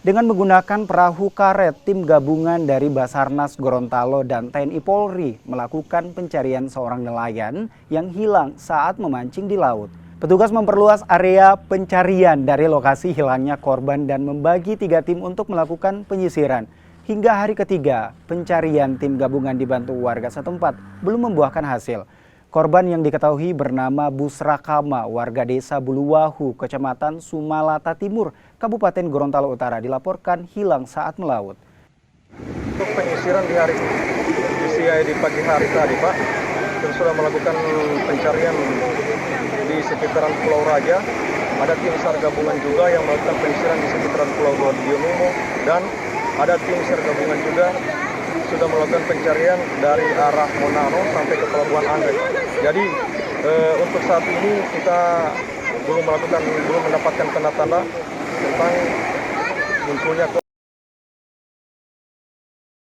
Dengan menggunakan perahu karet, tim gabungan dari Basarnas Gorontalo dan TNI Polri melakukan pencarian seorang nelayan yang hilang saat memancing di laut. Petugas memperluas area pencarian dari lokasi hilangnya korban dan membagi 3 tim untuk melakukan penyisiran. Hingga hari ketiga, pencarian tim gabungan dibantu warga setempat belum membuahkan hasil. Korban yang diketahui bernama Busrakama, warga desa Buluwahu, Kecamatan Sumalata Timur, Kabupaten Gorontalo Utara, dilaporkan hilang saat melaut. Untuk penyisiran di pagi hari tadi, Pak, kita sudah melakukan pencarian di sekitaran Pulau Raja. Ada tim SAR gabungan juga yang melakukan penyisiran di sekitaran Pulau Dionumo, dan ada tim SAR gabungan juga sudah melakukan pencarian dari arah Monaro sampai ke Pelabuhan Anggrek. Jadi untuk saat ini kita belum mendapatkan tanda-tanda tentang munculnya